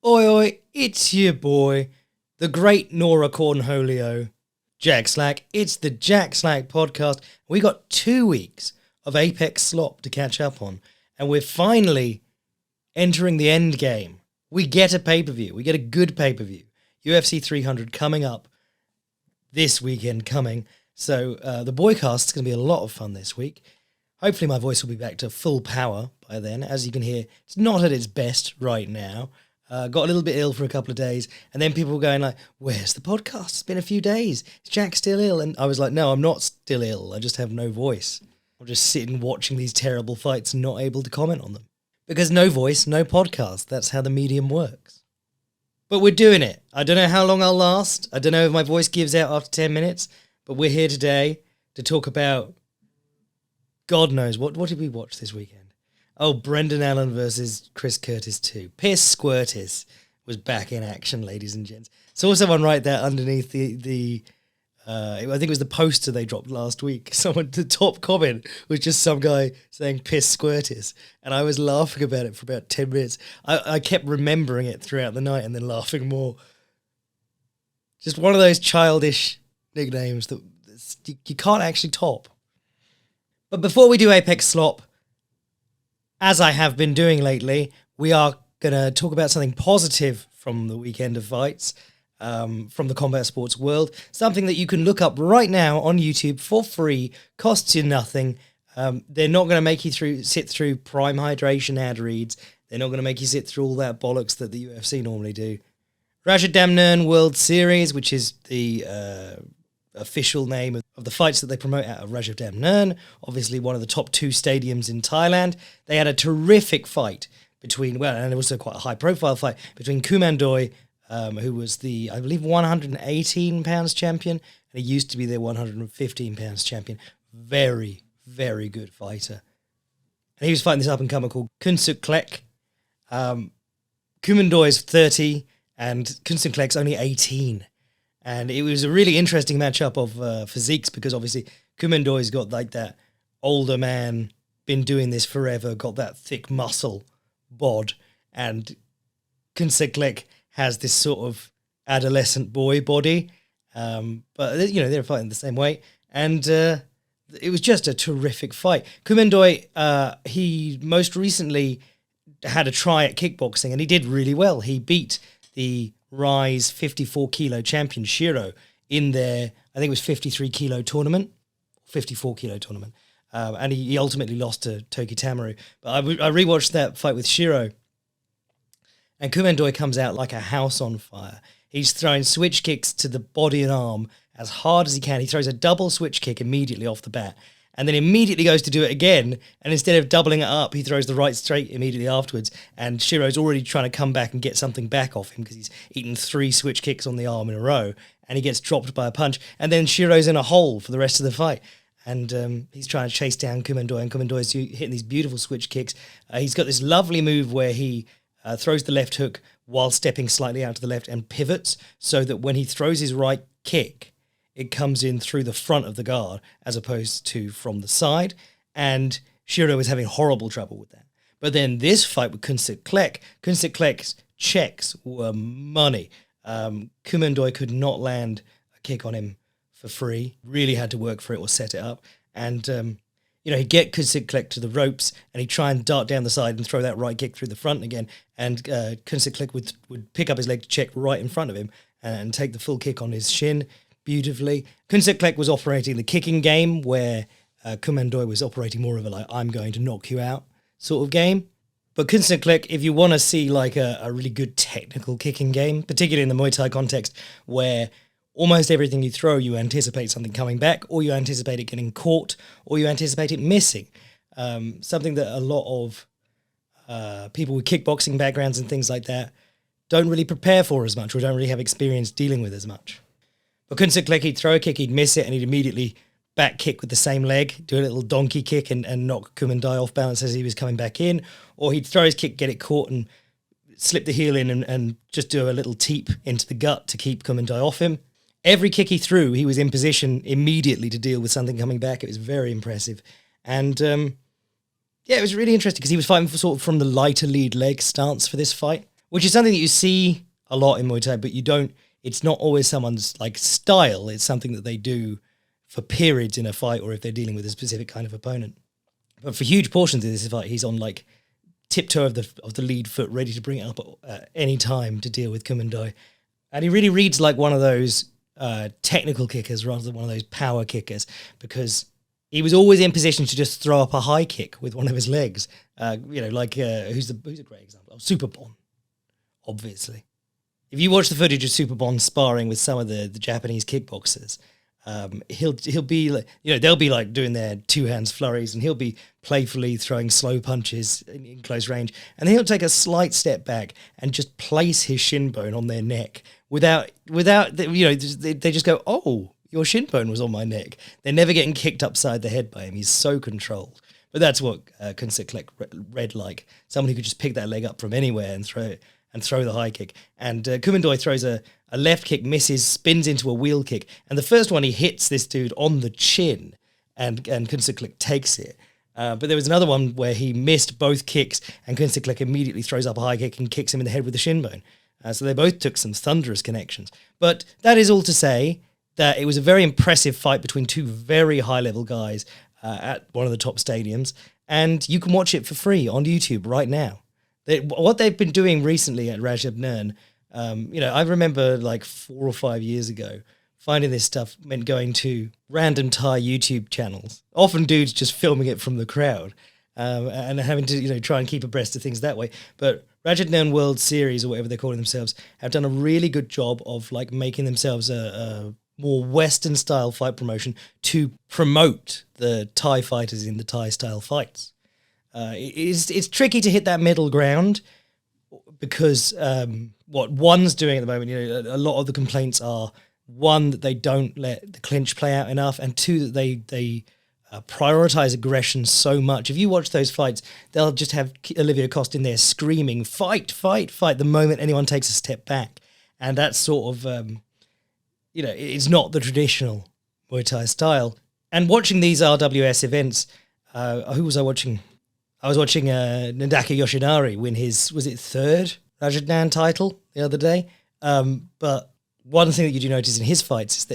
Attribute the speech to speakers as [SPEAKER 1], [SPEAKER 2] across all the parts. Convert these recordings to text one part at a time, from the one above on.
[SPEAKER 1] Oi, oi, it's your boy, the great Nora Cornholio, Jack Slack. It's the Jack Slack podcast. We got 2 weeks of Apex slop to catch up on, and we're finally entering the end game. We get a pay-per-view. We get a good pay-per-view. UFC 300 coming up this weekend coming. So the boycast is going to be a lot of fun this week. Hopefully my voice will be back to full power by then. As you can hear, it's not at its best right now. Got a little bit ill for a couple of days, and then people were going like, where's the podcast? It's been a few days. Is Jack still ill? And I was like, no, I'm not still ill. I just have no voice. I'm just sitting watching these terrible fights and not able to comment on them. Because no voice, no podcast. That's how the medium works. But we're doing it. I don't know how long I'll last. I don't know if my voice gives out after 10 minutes, but we're here today to talk about God knows. What did we watch this weekend? Oh, Brendan Allen versus Chris Curtis 2. Piss Squirtis was back in action, ladies and gents. Saw someone write that underneath the I think it was the poster they dropped last week. The top comment was just some guy saying Piss Squirtis. And I was laughing about it for about 10 minutes. I kept remembering it throughout the night and then laughing more. Just one of those childish nicknames that you can't actually top. But before we do Apex Slop, as I have been doing lately, we are going to talk about something positive from the weekend of fights, from the combat sports world. Something that you can look up right now on YouTube for free, costs you nothing. They're not going to make you sit through prime hydration ad reads. They're not going to make you sit through all that bollocks that the UFC normally do. Rajadamnern World Series, which is the official name of the fights that they promote out of Rajadamnern, obviously one of the top 2 stadiums in Thailand. They had a terrific fight and also quite a high-profile fight between Kumandoi, who was the, I believe, 118 pounds champion, and he used to be their 115 pounds champion. Very, very good fighter. And he was fighting this up-and-comer called Kunsuk Klek. Kumandoi is 30, and Kunsuk Klek's only 18. And it was a really interesting matchup of physiques because obviously Kumandoi's got like that older man, been doing this forever, got that thick muscle bod, and Kunsuk Klek has this sort of adolescent boy body. But, you know, they're fighting the same weight. And it was just a terrific fight. Kumandoi, he most recently had a try at kickboxing and he did really well. He beat the Rise 54 kilo champion Shiro in their, I think it was 53 kilo tournament, 54 kilo tournament. And he ultimately lost to Toki Tamaru. But I rewatched that fight with Shiro, and Kumandoi comes out like a house on fire. He's throwing switch kicks to the body and arm as hard as he can. He throws a double switch kick immediately off the bat, and then immediately goes to do it again, and instead of doubling it up, he throws the right straight immediately afterwards, and Shiro's already trying to come back and get something back off him because he's eaten 3 switch kicks on the arm in a row, and he gets dropped by a punch, and then Shiro's in a hole for the rest of the fight, and he's trying to chase down Kumandoi, and Kumandoi's hitting these beautiful switch kicks. He's got this lovely move where he throws the left hook while stepping slightly out to the left and pivots, so that when he throws his right kick, it comes in through the front of the guard as opposed to from the side, and Shiro was having horrible trouble with that. But then this fight with Kunsuk Klek's checks were money. Kumandoi could not land a kick on him for free, really had to work for it or set it up, and he'd get Kunsuk Klek to the ropes, and he'd try and dart down the side and throw that right kick through the front again, and Kunsuk Klek would pick up his leg to check right in front of him and take the full kick on his shin beautifully. Kunsuk Klek was operating the kicking game, where Kumandoi was operating more of a like, I'm going to knock you out sort of game. But Kunsuk Klek, if you want to see like a really good technical kicking game, particularly in the Muay Thai context, where almost everything you throw, you anticipate something coming back, or you anticipate it getting caught, or you anticipate it missing. Something that a lot of people with kickboxing backgrounds and things like that don't really prepare for as much, or don't really have experience dealing with as much. But Kunsuk Klek, he'd throw a kick, he'd miss it, and he'd immediately back kick with the same leg, do a little donkey kick and knock Kumandoi off balance as he was coming back in, or he'd throw his kick, get it caught, and slip the heel in and just do a little teep into the gut to keep Kumandoi off him. Every kick he threw, he was in position immediately to deal with something coming back. It was very impressive. And it was really interesting because he was fighting sort of from the lighter lead leg stance for this fight, which is something that you see a lot in Muay Thai, but you don't, it's not always someone's like style. It's something that they do for periods in a fight or if they're dealing with a specific kind of opponent. But for huge portions of this fight, he's on like tiptoe of the lead foot, ready to bring it up at any time to deal with Kumandoi. And he really reads like one of those technical kickers rather than one of those power kickers, because he was always in position to just throw up a high kick with one of his legs. Who's a great example? Superbon, obviously. If you watch the footage of Superbon sparring with some of the Japanese kickboxers, he'll be like, they'll be like doing their two hands flurries, and he'll be playfully throwing slow punches in close range, and he'll take a slight step back and just place his shin bone on their neck without they just go, oh, your shin bone was on my neck. They're never getting kicked upside the head by him. He's so controlled. But that's what Kunsiklek read like. Someone who could just pick that leg up from anywhere and throw the high kick. And Kumandoi throws a left kick, misses, spins into a wheel kick. And the first one, he hits this dude on the chin, and Kunsiklek takes it. But there was another one where he missed both kicks, and Kunsiklek immediately throws up a high kick and kicks him in the head with the shin bone. So they both took some thunderous connections. But that is all to say that it was a very impressive fight between two very high-level guys at one of the top stadiums, and you can watch it for free on YouTube right now. What they've been doing recently at Rajab Nern, I remember like 4 or 5 years ago, finding this stuff meant going to random Thai YouTube channels, often dudes just filming it from the crowd, and having to try and keep abreast of things that way. But Rajab Nern World Series, or whatever they're calling themselves, have done a really good job of like making themselves a more Western style fight promotion to promote the Thai fighters in the Thai style fights. It's tricky to hit that middle ground, because what one's doing at the moment, a lot of the complaints are, one, that they don't let the clinch play out enough, and two, that they prioritize aggression so much. If you watch those fights, they'll just have Olivia Cost in there screaming, fight, fight, fight, the moment anyone takes a step back. And that's sort of, it's not the traditional Muay Thai style. And watching these RWS events, who was I watching? I was watching Nadaka Yoshinari win his, was it third Rajadnan title the other day? But one thing that you do notice in his fights is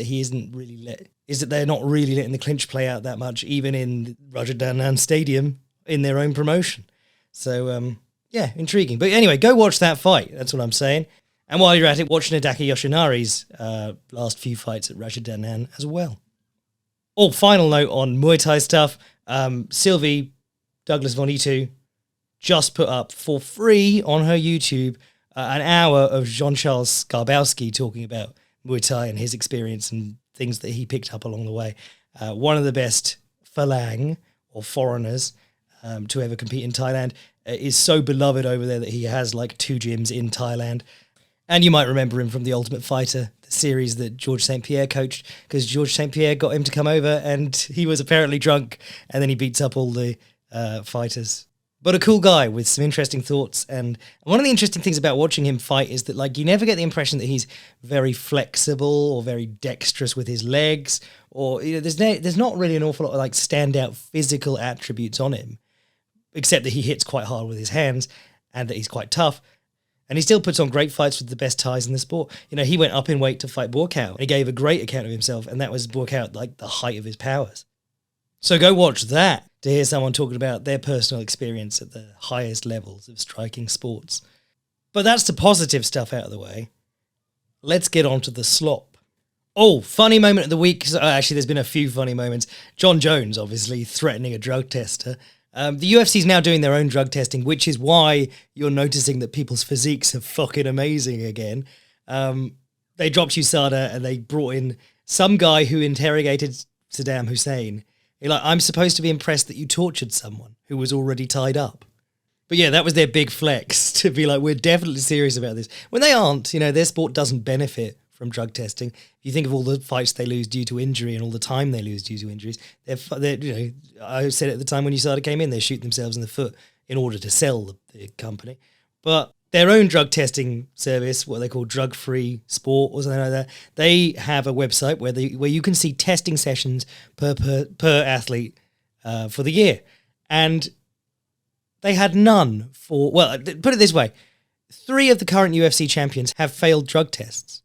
[SPEAKER 1] that they're not really letting the clinch play out that much, even in Rajadnan Stadium in their own promotion. So, intriguing. But anyway, go watch that fight. That's what I'm saying. And while you're at it, watch Nadaka Yoshinari's last few fights at Rajadnan as well. Oh, final note on Muay Thai stuff. Sylvie Douglas Von Itu just put up for free on her YouTube an hour of Jean-Charles Skarbowski talking about Muay Thai and his experience and things that he picked up along the way. One of the best Falang, or foreigners, to ever compete in Thailand, is so beloved over there that he has like 2 gyms in Thailand. And you might remember him from The Ultimate Fighter, the series that Georges St-Pierre coached, because Georges St-Pierre got him to come over and he was apparently drunk, and then he beats up all the fighters. But a cool guy with some interesting thoughts. And one of the interesting things about watching him fight is that, like, you never get the impression that he's very flexible or very dexterous with his legs, or there's not really an awful lot of like standout physical attributes on him, except that he hits quite hard with his hands and that he's quite tough. And he still puts on great fights with the best Thais in the sport. He went up in weight to fight Borkow, and he gave a great account of himself, and that was Borkow like the height of his powers. So go watch that to hear someone talking about their personal experience at the highest levels of striking sports. But that's the positive stuff out of the way. Let's get on to the slop. Oh, funny moment of the week. Actually, there's been a few funny moments. Jon Jones, obviously, threatening a drug tester. The UFC is now doing their own drug testing, which is why you're noticing that people's physiques are fucking amazing again. They dropped USADA and they brought in some guy who interrogated Saddam Hussein. I'm supposed to be impressed that you tortured someone who was already tied up. But yeah, that was their big flex, to be like, we're definitely serious about this. When they aren't, their sport doesn't benefit from drug testing. If you think of all the fights they lose due to injury and all the time they lose due to injuries, they're I said at the time when USADA came in, they're shooting themselves in the foot in order to sell the company. But their own drug testing service, what they call Drug-Free Sport or something like that, they have a website where you can see testing sessions per athlete for the year. And they had none put it this way, 3 of the current UFC champions have failed drug tests.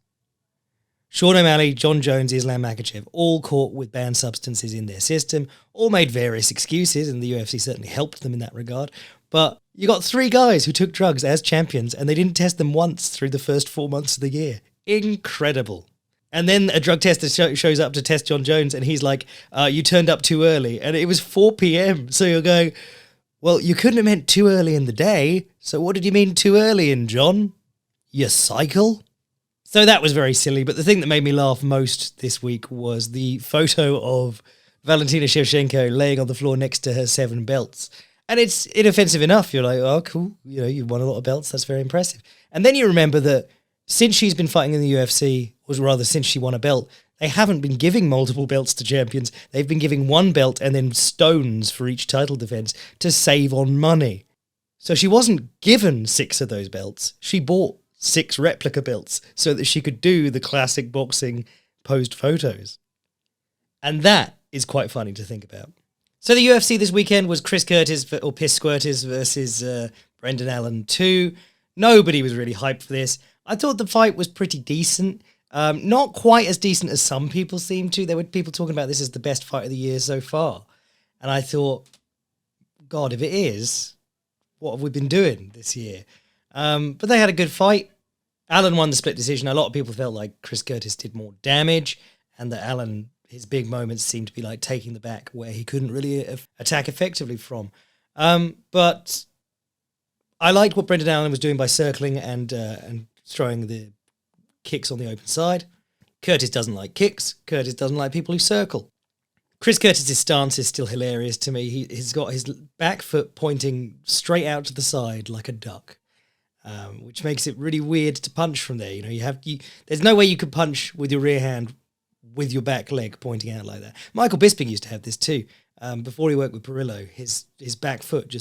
[SPEAKER 1] Sean O'Malley, Jon Jones, Islam Makhachev, all caught with banned substances in their system, all made various excuses, and the UFC certainly helped them in that regard. But you got 3 guys who took drugs as champions, and they didn't test them once through the first 4 months of the year. Incredible. And then a drug tester shows up to test Jon Jones, and he's like, you turned up too early. And it was 4 p.m. So you're going, well, you couldn't have meant too early in the day. So what did you mean too early in, John? You cycle? So that was very silly. But the thing that made me laugh most this week was the photo of Valentina Shevchenko laying on the floor next to her 7 belts. And it's inoffensive enough. You're like, oh, cool. You know, you won a lot of belts. That's very impressive. And then you remember that since she's been fighting in the UFC, or rather since she won a belt, they haven't been giving multiple belts to champions. They've been giving 1 belt and then stones for each title defense to save on money. So she wasn't given 6 of those belts. She bought 6 replica belts so that she could do the classic boxing posed photos. And that is quite funny to think about. So the UFC this weekend was Piss Squirtis versus Brendan Allen 2. Nobody was really hyped for this. I thought the fight was pretty decent. Not quite as decent as some people seem to. There were people talking about this as the best fight of the year so far. And I thought, God, if it is, what have we been doing this year? But they had a good fight. Allen won the split decision. A lot of people felt like Chris Curtis did more damage, and that Allen, his big moments seemed to be like taking the back where he couldn't really attack effectively from. But I liked what Brendan Allen was doing by circling and throwing the kicks on the open side. Curtis doesn't like kicks. Curtis doesn't like people who circle. Chris Curtis' stance is still hilarious to me. He's got his back foot pointing straight out to the side like a duck. Which makes it really weird to punch from there. You know, there's no way you could punch with your rear hand with your back leg pointing out like that. Michael Bisping used to have this too. Before he worked with Perillo, his back foot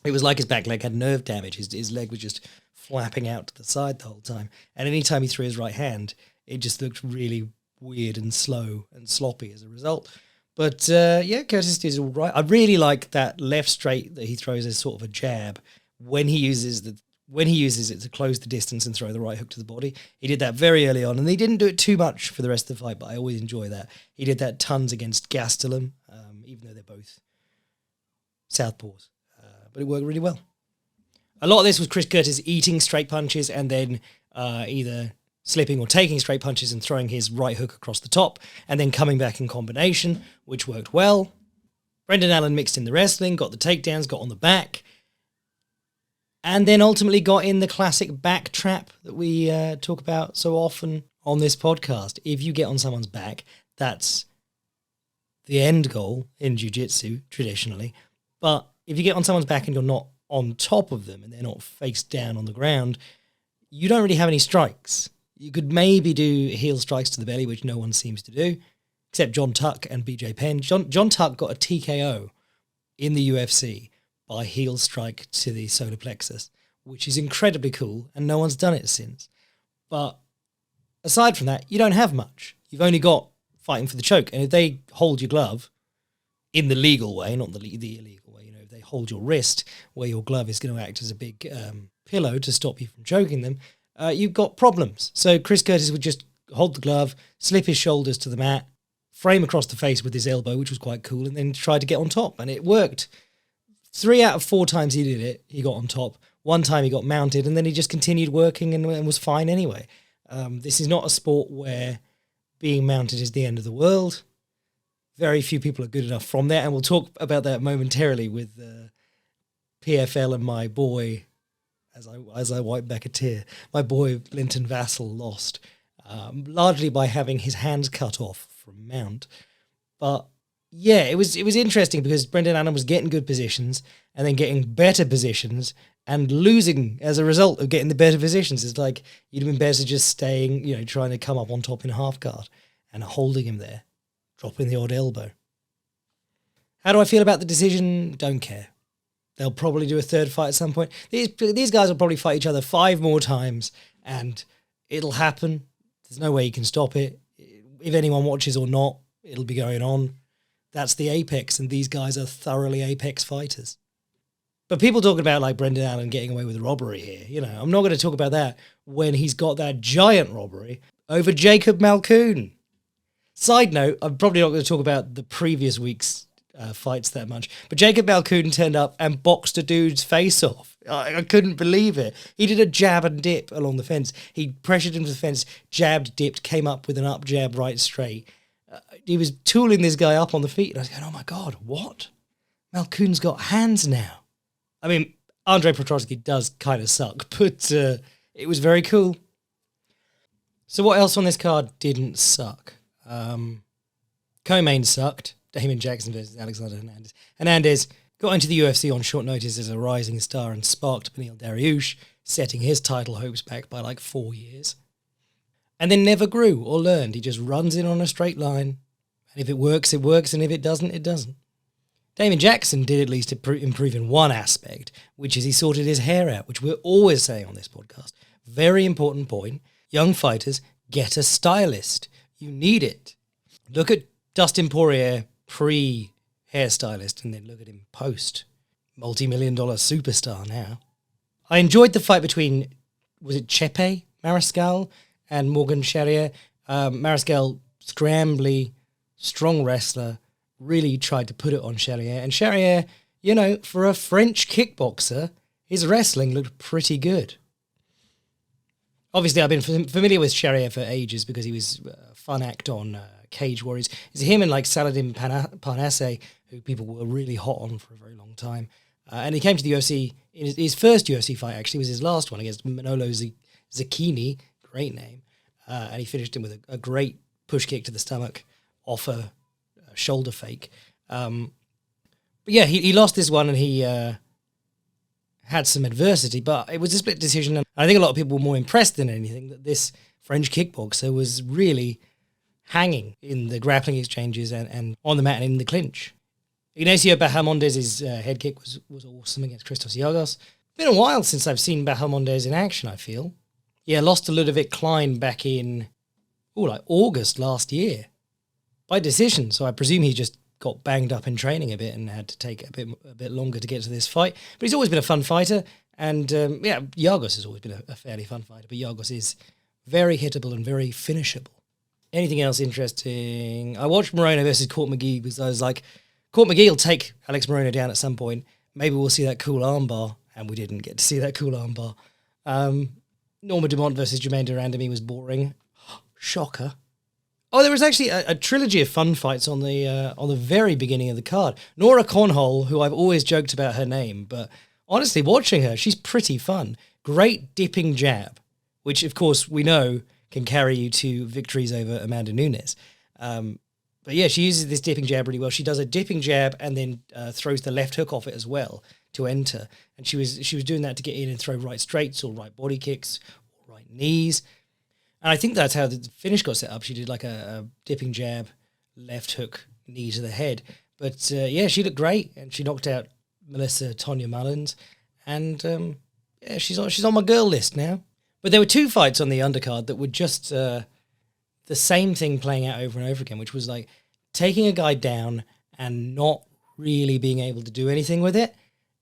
[SPEAKER 1] it was like his back leg had nerve damage. His leg was just flapping out to the side the whole time. And anytime he threw his right hand, it just looked really weird and slow and sloppy as a result. But Curtis is all right. I really like that left straight that he throws as sort of a jab when he uses it to close the distance and throw the right hook to the body. He did that very early on, and he didn't do it too much for the rest of the fight, but I always enjoy that. He did that tons against Gastelum, even though they're both southpaws. But it worked really well. A lot of this was Chris Curtis eating straight punches and then either slipping or taking straight punches and throwing his right hook across the top and then coming back in combination, which worked well. Brendan Allen mixed in the wrestling, got the takedowns, got on the back, and then ultimately got in the classic back trap that we talk about so often on this podcast. If you get on someone's back, that's the end goal in jiu-jitsu, traditionally. But if you get on someone's back and you're not on top of them and they're not face down on the ground, you don't really have any strikes. You could maybe do heel strikes to the belly, which no one seems to do, except John Tuck and BJ Penn. John Tuck got a TKO in the UFC by heel strike to the solar plexus, which is incredibly cool, and no one's done it since. But aside from that, you don't have much. You've only got fighting for the choke, and if they hold your glove in the legal way, not the illegal way, if they hold your wrist where your glove is going to act as a big pillow to stop you from choking them, you've got problems. So Chris Curtis would just hold the glove, slip his shoulders to the mat, frame across the face with his elbow, which was quite cool, and then try to get on top, and it worked. 3 out of 4 times he did it, he got on top. 1 time he got mounted, and then he just continued working and was fine anyway. This is not a sport where being mounted is the end of the world. Very few people are good enough from there, and we'll talk about that momentarily with PFL and my boy, as I wipe back a tear. My boy Linton Vassell lost, largely by having his hands cut off from mount. But yeah, it was interesting because Brendan Allen was getting good positions and then getting better positions and losing as a result of getting the better positions. It's like you'd have been better just staying, trying to come up on top in half guard and holding him there, dropping the odd elbow. How do I feel about the decision? Don't care. They'll probably do a third fight at some point. These guys will probably fight each other 5 more times and it'll happen. There's no way you can stop it. If anyone watches or not, it'll be going on. That's the apex, and these guys are thoroughly apex fighters. But people talking about like Brendan Allen getting away with robbery here. You know, I'm not going to talk about that when he's got that giant robbery over Jacob Malkoun. Side note, I'm probably not going to talk about the previous week's fights that much, but Jacob Malkoun turned up and boxed a dude's face off. I couldn't believe it. He did a jab and dip along the fence. He pressured him to the fence, jabbed, dipped, came up with an up jab right straight. He was tooling this guy up on the feet, and I was going, oh my God, what? Malkoun's got hands now. I mean, Andrei Petroski does kind of suck, but it was very cool. So what else on this card didn't suck? Co-main sucked. Damon Jackson versus Alexander Hernandez. Hernandez got into the UFC on short notice as a rising star and sparked Beneil Dariush, setting his title hopes back by like 4 years. And then never grew or learned. He just runs in on a straight line. And if it works, it works. And if it doesn't, it doesn't. Damon Jackson did at least improve in one aspect, which is he sorted his hair out, which we're always saying on this podcast. Very important point. Young fighters, get a stylist. You need it. Look at Dustin Poirier pre-hairstylist and then look at him post. Multi-million-dollar superstar now. I enjoyed the fight between, was it Chepe Mariscal and Morgan Charrier? Mariscal, scrambly, strong wrestler, really tried to put it on Charrier. And Charrier, you know, for a French kickboxer, his wrestling looked pretty good. Obviously, I've been familiar with Charrier for ages because he was a fun act on Cage Warriors. It's him and like Saladin Parnasse, who people were really hot on for a very long time. And he came to the UFC, in his first UFC fight actually was his last one against Manolo Zucchini, great name. And he finished him with a great push kick to the stomach off a shoulder fake. But yeah, he lost this one and he had some adversity, but it was a split decision. And I think a lot of people were more impressed than anything that this French kickboxer was really hanging in the grappling exchanges and on the mat and in the clinch. Ignacio Bahamondez's head kick was awesome against Christos Giagos. Been a while since I've seen Bahamondez in action, I feel. Yeah, lost to Ludovic Klein back in, like August last year by decision. So I presume he just got banged up in training a bit and had to take a bit longer to get to this fight. But he's always been a fun fighter. And yeah, Giagos has always been a fairly fun fighter. But Giagos is very hittable and very finishable. Anything else interesting? I watched Moreno versus Court McGee because I was like, Court McGee will take Alex Moreno down at some point. Maybe we'll see that cool armbar. And we didn't get to see that cool armbar. Norma Dumont versus Jermaine Durandamy was boring. Shocker. Oh, there was actually a trilogy of fun fights on the very beginning of the card. Nora Conhole, who I've always joked about her name, but honestly, watching her, she's pretty fun. Great dipping jab, which of course we know can carry you to victories over Amanda Nunes. But yeah, she uses this dipping jab really well. She does a dipping jab and then throws the left hook off it as well to enter. And she was doing that to get in and throw right straights or right body kicks or right knees. And I think that's how the finish got set up. She did like a dipping jab, left hook, knee to the head. But yeah, she looked great, and she knocked out Melissa Tonya Mullins. And yeah, she's on my girl list now. But there were two fights on the undercard that were just the same thing playing out over and over again, which was like taking a guy down and not really being able to do anything with it.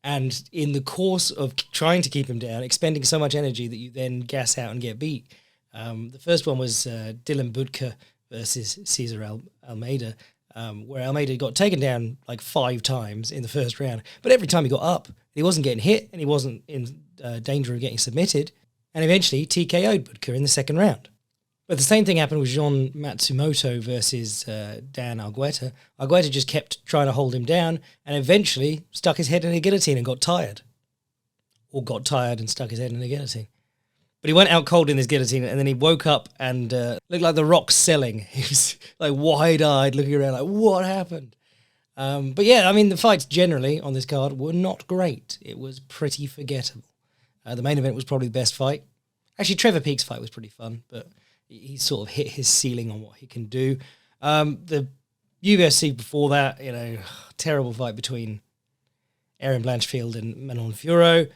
[SPEAKER 1] And in the course of trying to keep him down, expending so much energy that you then gas out and get beat. The first one was Dylan Budka versus Cesar Almeida, where Almeida got taken down like 5 times in the first round. But every time he got up, he wasn't getting hit and he wasn't in danger of getting submitted. And eventually TKO'd Budka in the second round. But the same thing happened with Jean Matsumoto versus Dan Argueta. Argueta just kept trying to hold him down and eventually stuck his head in a guillotine and got tired. Or got tired and stuck his head in a guillotine. But he went out cold in this guillotine and then he woke up and looked like the Rock selling. He was like wide-eyed looking around like, what happened? But yeah, I mean, the fights generally on this card were not great. It was pretty forgettable. The main event was probably the best fight. Actually, Trevor Peek's fight was pretty fun, but he sort of hit his ceiling on what he can do. The UFC before that, you know, terrible fight between Aaron Blanchfield and Manon Fiorot.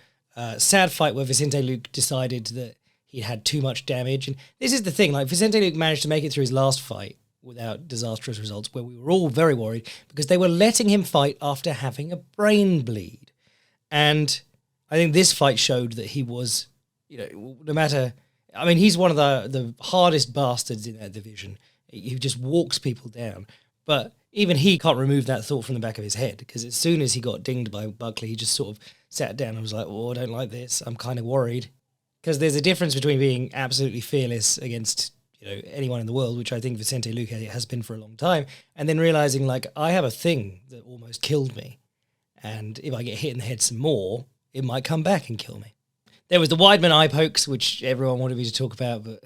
[SPEAKER 1] Sad fight where Vicente Luque decided that he had too much damage. And this is the thing, like Vicente Luque managed to make it through his last fight without disastrous results, where we were all very worried because they were letting him fight after having a brain bleed. And I think this fight showed that he was, no matter, I mean, he's one of the hardest bastards in that division. He just walks people down. But even he can't remove that thought from the back of his head, because as soon as he got dinged by Buckley, he just sort of sat down and was like, oh, I don't like this. I'm kind of worried. Because there's a difference between being absolutely fearless against anyone in the world, which I think Vicente Luque has been for a long time, and then realizing, like, I have a thing that almost killed me. And if I get hit in the head some more, it might come back and kill me. There was the Weidman eye pokes, which everyone wanted me to talk about, but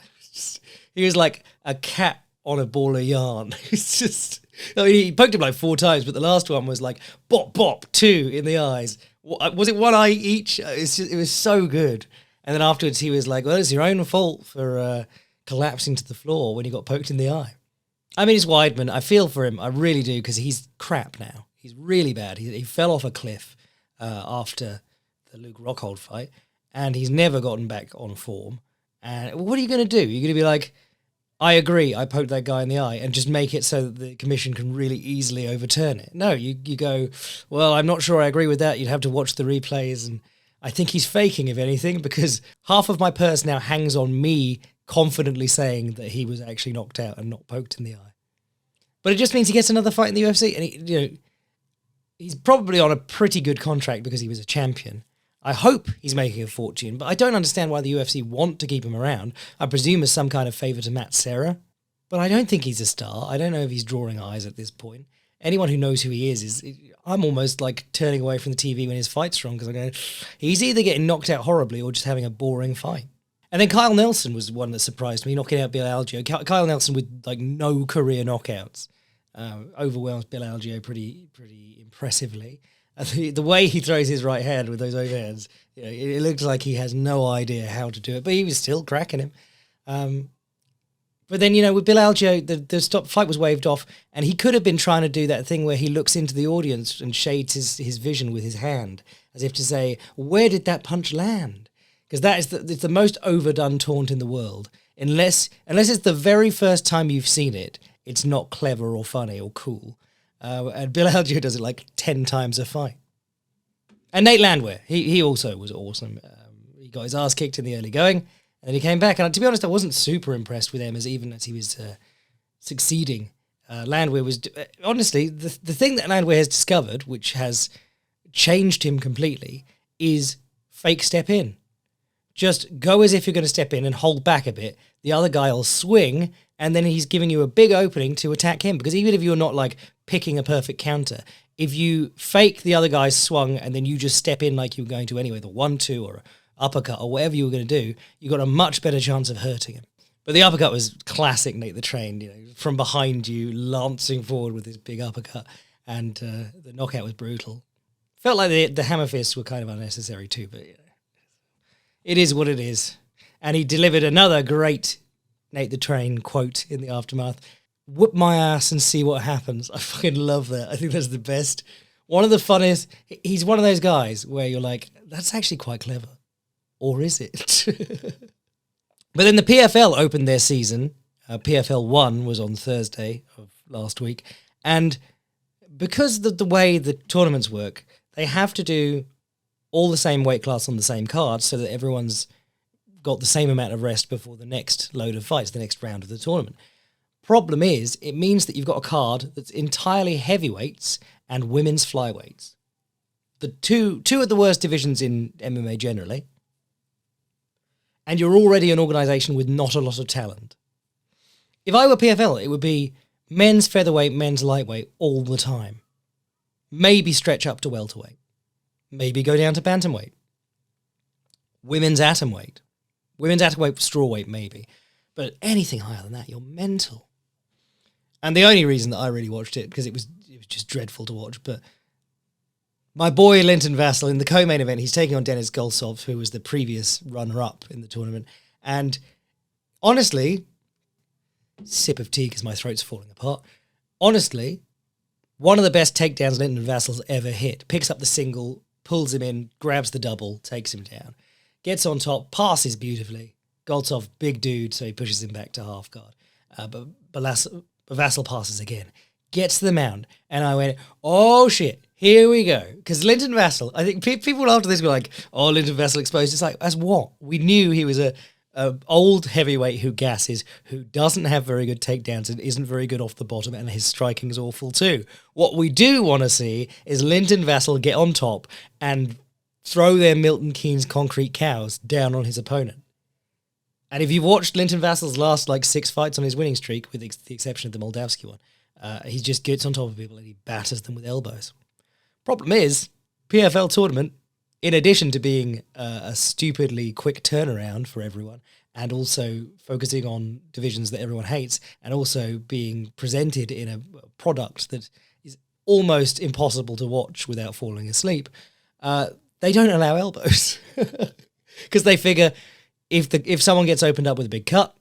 [SPEAKER 1] he was like a cat on a ball of yarn. It's just, I mean, he poked him like 4 times, but the last one was like bop, bop, 2 in the eyes. Was it 1 eye each? It was so good. And then afterwards he was like, well, it's your own fault for collapsing to the floor when he got poked in the eye. I mean, it's Weidman. I feel for him. I really do, because he's crap now. He's really bad. He fell off a cliff after the Luke Rockhold fight, and he's never gotten back on form. And what are you going to do? You're going to be like, I agree, I poked that guy in the eye, and just make it so that the commission can really easily overturn it. No, you go, well, I'm not sure I agree with that. You'd have to watch the replays, and I think he's faking, if anything, because half of my purse now hangs on me confidently saying that he was actually knocked out and not poked in the eye. But it just means he gets another fight in the UFC, and he's probably on a pretty good contract because he was a champion. I hope he's making a fortune, but I don't understand why the UFC want to keep him around. I presume as some kind of favour to Matt Serra, but I don't think he's a star. I don't know if he's drawing eyes at this point. Anyone who knows who he is I'm almost like turning away from the TV when his fight's wrong, because I'm going, he's either getting knocked out horribly or just having a boring fight. And then Kyle Nelson was one that surprised me, knocking out Bill Algeo. Kyle Nelson with like no career knockouts overwhelms Bill Algeo pretty impressively. The way he throws his right hand with those overhands, it looks like he has no idea how to do it, but he was still cracking him. But then, with Bill Algeo, the fight was waved off, and he could have been trying to do that thing where he looks into the audience and shades his vision with his hand, as if to say, where did that punch land? Because that is it's the most overdone taunt in the world. Unless it's the very first time you've seen it, it's not clever or funny or cool. And Bill Algeo does it like 10 times a fight. And Nate Landwehr, he also was awesome. He got his ass kicked in the early going, and then he came back. And to be honest, I wasn't super impressed with him even as he was succeeding. Landwehr was, honestly, the thing that Landwehr has discovered, which has changed him completely, is fake step in. Just go as if you're going to step in and hold back a bit. The other guy will swing, and then he's giving you a big opening to attack him. Because even if you're not like picking a perfect counter, if you fake the other guy's swung and then you just step in like you were going to anyway, the 1-2 or uppercut or whatever you were going to do, you got a much better chance of hurting him. But the uppercut was classic Nate the Train, from behind you, lancing forward with his big uppercut, and the knockout was brutal. Felt like the hammer fists were kind of unnecessary too, but it is what it is. And he delivered another great Nate the Train quote in the aftermath. Whoop my ass and see what happens. I fucking love that. I think that's the best. One of the funniest. He's one of those guys where you're like, that's actually quite clever. Or is it? But then the PFL opened their season. PFL 1 was on Thursday of last week. And because the way the tournaments work, they have to do all the same weight class on the same card so that everyone's got the same amount of rest before the next load of fights, the next round of the tournament. Problem is, it means that you've got a card that's entirely heavyweights and women's flyweights. The two of the worst divisions in MMA generally. And you're already an organisation with not a lot of talent. If I were PFL, it would be men's featherweight, men's lightweight all the time. Maybe stretch up to welterweight. Maybe go down to bantamweight. Women's atomweight. Women's atomweight, strawweight, maybe. But anything higher than that, you're mental. And the only reason that I really watched it, because it was just dreadful to watch, but my boy Linton Vassell, in the co-main event, he's taking on Denis Goltsov, who was the previous runner-up in the tournament. And honestly, sip of tea because my throat's falling apart. Honestly, one of the best takedowns Linton Vassell's ever hit. Picks up the single, pulls him in, grabs the double, takes him down. Gets on top, passes beautifully. Goltsov, big dude, so he pushes him back to half guard. But Vassell passes again. gets to the mound, and I went, oh shit, here we go. Because Linton Vassell, I think people after this were like, oh, Linton Vassell exposed. It's like, as what? We knew he was a old heavyweight who gasses, who doesn't have very good takedowns and isn't very good off the bottom, and his striking is awful too. What we do want to see is Linton Vassell get on top and throw their Milton Keynes concrete cows down on his opponent. And if you've watched Linton Vassell's last 6 fights on his winning streak, with the exception of the Moldavsky one, he just gets on top of people and he batters them with elbows. Problem is, PFL tournament, in addition to being a stupidly quick turnaround for everyone, and also focusing on divisions that everyone hates, and also being presented in a product that is almost impossible to watch without falling asleep, they don't allow elbows. Because they figure if someone gets opened up with a big cut,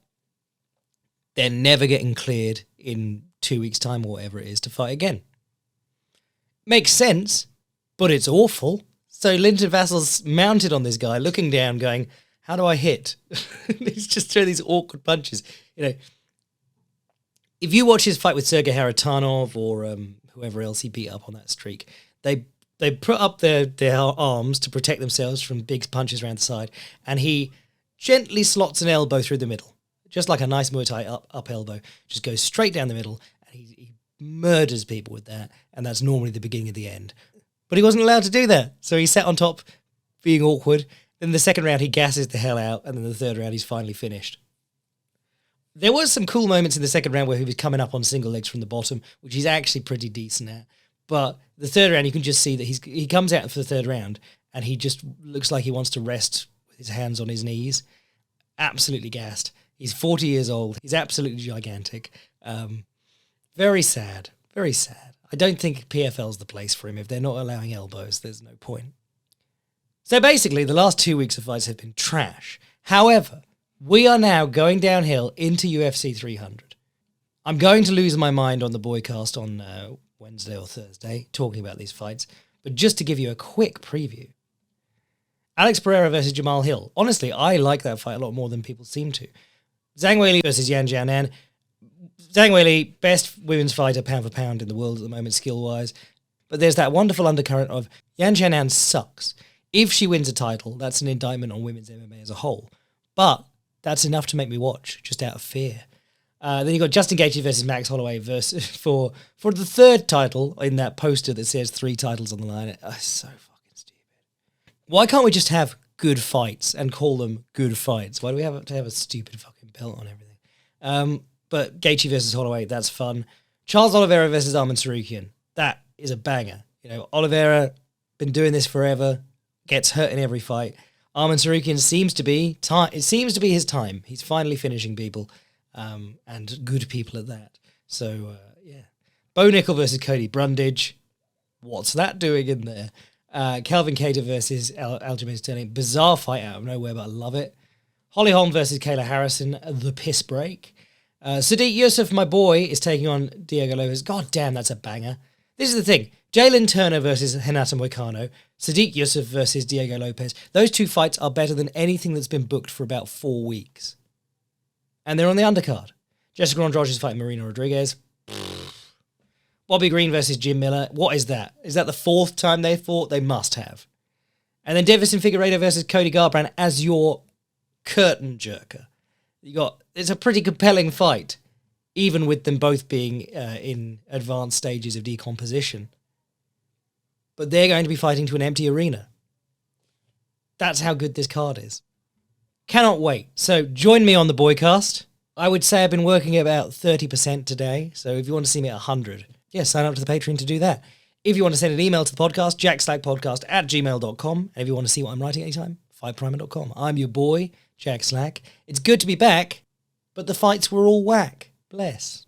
[SPEAKER 1] they're never getting cleared in 2 weeks' time or whatever it is to fight again. Makes sense, but it's awful. So Linton Vassell's mounted on this guy, looking down, going, how do I hit? He's just throwing these awkward punches. If you watch his fight with Sergey Haratanov or whoever else he beat up on that streak, they put up their arms to protect themselves from big punches around the side, and he gently slots an elbow through the middle, just like a nice Muay Thai up elbow. Just goes straight down the middle, and he murders people with that, and that's normally the beginning of the end. But he wasn't allowed to do that, so he sat on top, being awkward. Then the second round, he gasses the hell out, and then the third round, he's finally finished. There was some cool moments in the second round where he was coming up on single legs from the bottom, which he's actually pretty decent at. But the third round, you can just see that he comes out for the third round, and he just looks like he wants to rest with his hands on his knees. Absolutely gassed. He's 40 years old. He's absolutely gigantic. Very sad. Very sad. I don't think PFL's the place for him. If they're not allowing elbows, there's no point. So basically, the last 2 weeks of fights have been trash. However, we are now going downhill into UFC 300. I'm going to lose my mind on the Boycast on Wednesday or Thursday, talking about these fights. But just to give you a quick preview. Alex Pereira versus Jamal Hill. Honestly, I like that fight a lot more than people seem to. Zhang Weili versus Yan Jianan. Zhang Weili, best women's fighter pound for pound in the world at the moment, skill-wise. But there's that wonderful undercurrent of Yan Jianan sucks. If she wins a title, that's an indictment on women's MMA as a whole. But that's enough to make me watch, just out of fear. Then you've got Justin Gaethje versus Max Holloway for the third title in that poster that says 3 titles on the line. It's so fucking stupid. Why can't we just have good fights and call them good fights? Why do we have to have a stupid fucking belt on everything? But Gaethje versus Holloway, that's fun. Charles Oliveira versus Arman Tsarukyan, that is a banger. Oliveira, been doing this forever, gets hurt in every fight. Arman Tsarukyan seems to be his time. He's finally finishing people, and good people at that. So, yeah. Bo Nickel versus Cody Brundage. What's that doing in there? Calvin Kattar versus Aljamain Sterling. Bizarre fight out of nowhere, but I love it. Holly Holm versus Kayla Harrison. The piss break. Sadiq Yusuf, my boy, is taking on Diego Lopez. God damn, that's a banger. This is the thing. Jalen Turner versus Renato Moicano. Sadiq Yusuf versus Diego Lopez. Those 2 fights are better than anything that's been booked for about 4 weeks. And they're on the undercard. Jessica Andrade is fighting Marina Rodriguez. Bobby Green versus Jim Miller. What is that? Is that the 4th time they fought? They must have. And then Davison Figueiredo versus Cody Garbrandt as your curtain jerker. It's a pretty compelling fight, even with them both being in advanced stages of decomposition. But they're going to be fighting to an empty arena. That's how good this card is. Cannot wait. So join me on the Boycast. I would say I've been working at about 30% today. So if you want to see me at 100, sign up to the Patreon to do that. If you want to send an email to the podcast, jackslackpodcast@gmail.com. And if you want to see what I'm writing anytime, fiveprimer.com. I'm your boy, Jack Slack. It's good to be back, but the fights were all whack. Bless.